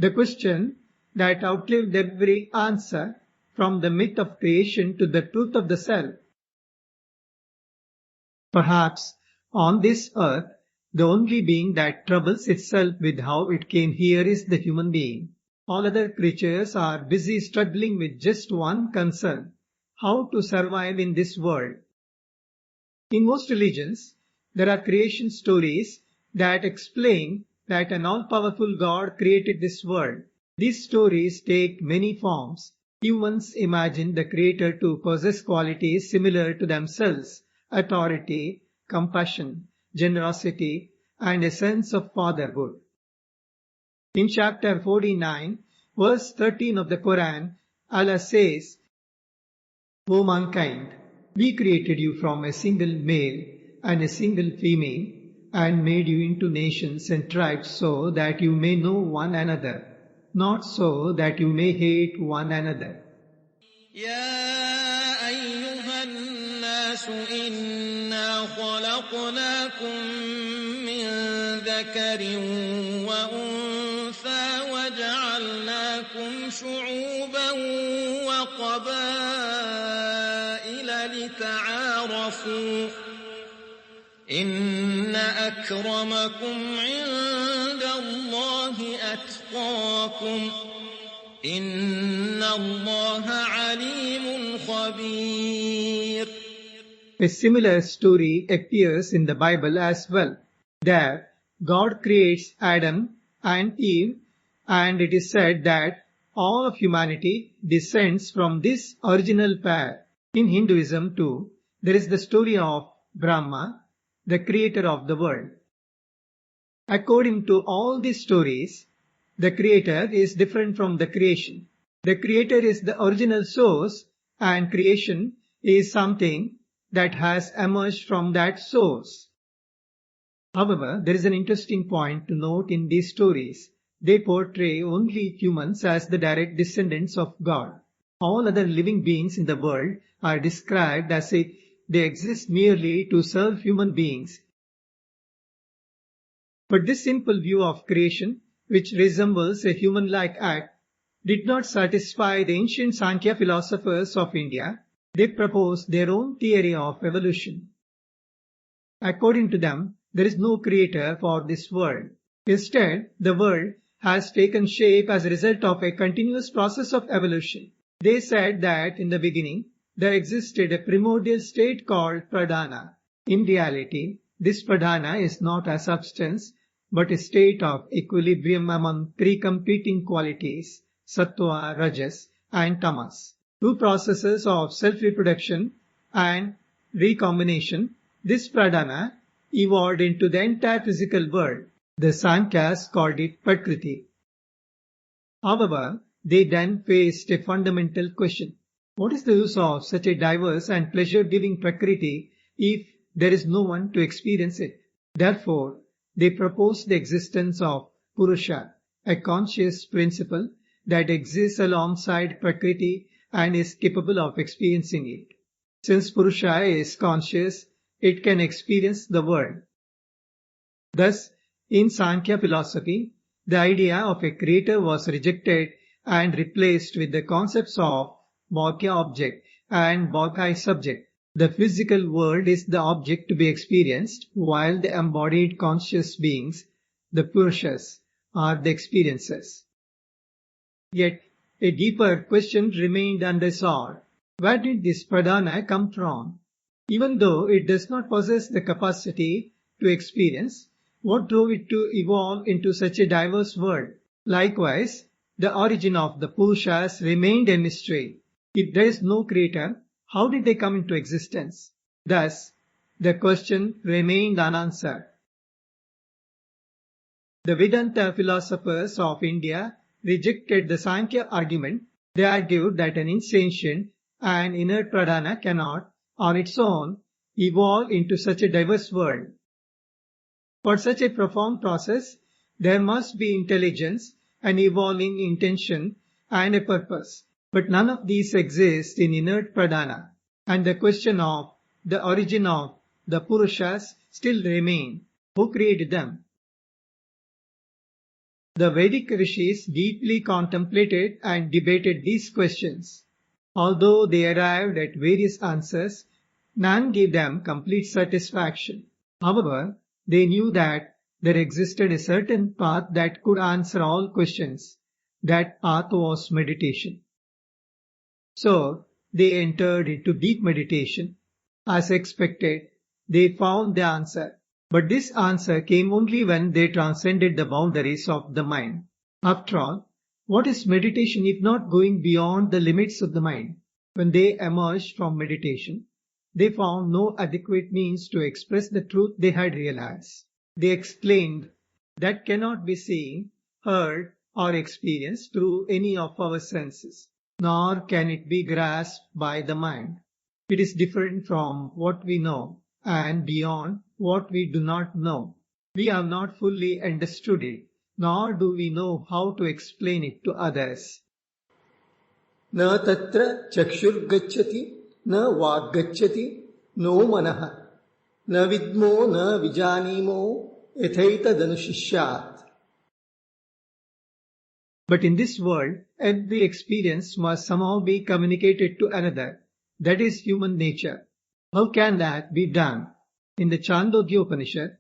The question that outlived every answer, from the myth of creation to the truth of the self. Perhaps on this earth, the only being that troubles itself with how it came here is the human being. All other creatures are busy struggling with just one concern: how to survive in this world. In most religions, there are creation stories that explain that an all-powerful God created this world. These stories take many forms. Humans imagine the Creator to possess qualities similar to themselves: authority, compassion, generosity, and a sense of fatherhood. In chapter 49, verse 13 of the Quran, Allah says, "O mankind, we created you from a single male and a single female, and made you into nations and tribes so that you may know one another, not so that you may hate one another." يا أيها الناس إنا خلقناكم من ذكر وأنثى وجعلناكم شعوبا وقبائل لتعارفوا إن أكرمكم عند الله أتقاكم إن الله عليم خبير. A similar story appears in the Bible as well. There, God creates Adam and Eve, and it is said that all of humanity descends from this original pair. In Hinduism too, there is the story of Brahma, the creator of the world. According to all these stories, the creator is different from the creation. The creator is the original source, and creation is something that has emerged from that source. However, there is an interesting point to note in these stories. They portray only humans as the direct descendants of God. All other living beings in the world are described as if they exist merely to serve human beings. But this simple view of creation, which resembles a human-like act, did not satisfy the ancient Sankhya philosophers of India. They proposed their own theory of evolution. According to them, there is no creator for this world. Instead, the world has taken shape as a result of a continuous process of evolution. They said that in the beginning, there existed a primordial state called pradhana. In reality, this pradhana is not a substance, but a state of equilibrium among three competing qualities: sattva, rajas, and tamas. Two processes of self-reproduction and recombination. This pradhana evolved into the entire physical world. The Sankhya's called it Prakriti. However, they then faced a fundamental question: what is the use of such a diverse and pleasure-giving Prakriti if there is no one to experience it? Therefore, they proposed the existence of Purusha, a conscious principle that exists alongside Prakriti and is capable of experiencing it. Since Purusha is conscious, it can experience the world. Thus, in Sankhya philosophy, the idea of a creator was rejected and replaced with the concepts of Bhaukya object and Bhaukai subject. The physical world is the object to be experienced, while the embodied conscious beings, the Purushas, are the experiences. Yet, a deeper question remained unresolved. Where did this pradhana come from? Even though it does not possess the capacity to experience, what drove it to evolve into such a diverse world? Likewise, the origin of the Purushas remained a mystery. If there is no creator, how did they come into existence? Thus, the question remained unanswered. The Vedanta philosophers of India rejected the Sankhya argument. They argued that an insentient and inert pradhana cannot, on its own, evolve into such a diverse world. For such a profound process, there must be intelligence, an evolving intention, and a purpose. But none of these exist in inert pradhana, and the question of the origin of the Purushas still remain. Who created them? The Vedic rishis deeply contemplated and debated these questions. Although they arrived at various answers, none gave them complete satisfaction. However, they knew that there existed a certain path that could answer all questions. That path was meditation. So, they entered into deep meditation. As expected, they found the answer. But this answer came only when they transcended the boundaries of the mind. After all, what is meditation if not going beyond the limits of the mind? When they emerged from meditation, they found no adequate means to express the truth they had realized. They exclaimed, "That cannot be seen, heard, or experienced through any of our senses, nor can it be grasped by the mind. It is different from what we know and beyond what we do not know. We have not fully understood it, nor do we know how to explain it to others." न तत्र चक्षुर्गच्छति न वाग्गच्छति no मनः न विद्मो न विजानीमो यथैतदनुशिष्यात्. But in this world, every experience must somehow be communicated to another. That is human nature. How can that be done? In the Chandogya Upanishad,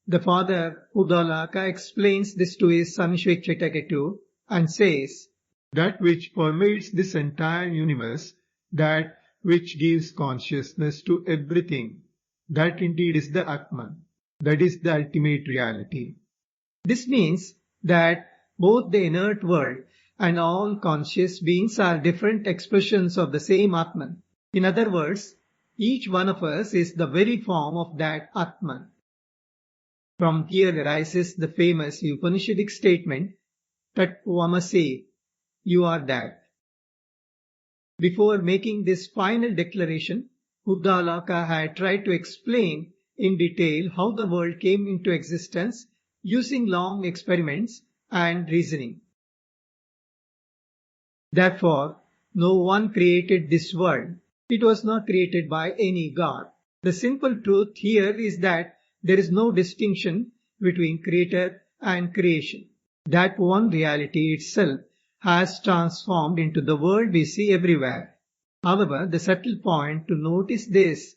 the father Uddalaka explains this to his son Shvekshataketu and says, "That which permeates this entire universe, that which gives consciousness to everything, that indeed is the Atman. That is the ultimate reality." This means that both the inert world and all conscious beings are different expressions of the same Atman. In other words, each one of us is the very form of that Atman. From here arises the famous Upanishadic statement, Tat Tvamasi, you are that. Before making this final declaration, Uddalaka had tried to explain in detail how the world came into existence using long experiments and reasoning. Therefore, no one created this world. It was not created by any god. The simple truth here is that there is no distinction between creator and creation. That one reality itself has transformed into the world we see everywhere. However, the subtle point to note is this: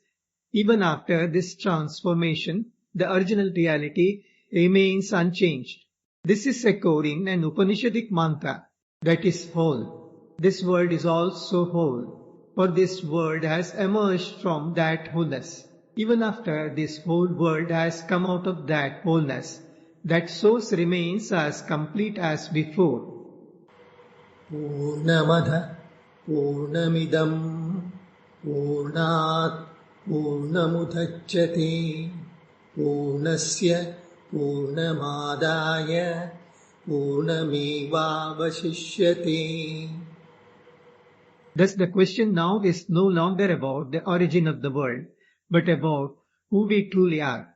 even after this transformation, the original reality remains unchanged. This is echoed in an Upanishadic mantra, that is whole. This world is also whole, for this world has emerged from that wholeness. Even after this whole world has come out of that wholeness, that source remains as complete as before. Purnamada Purnamidam Purnat Purnamudachyate Purnasya Purnamadaya Purnamevavashishyate. Thus the question now is no longer about the origin of the world, but about who we truly are.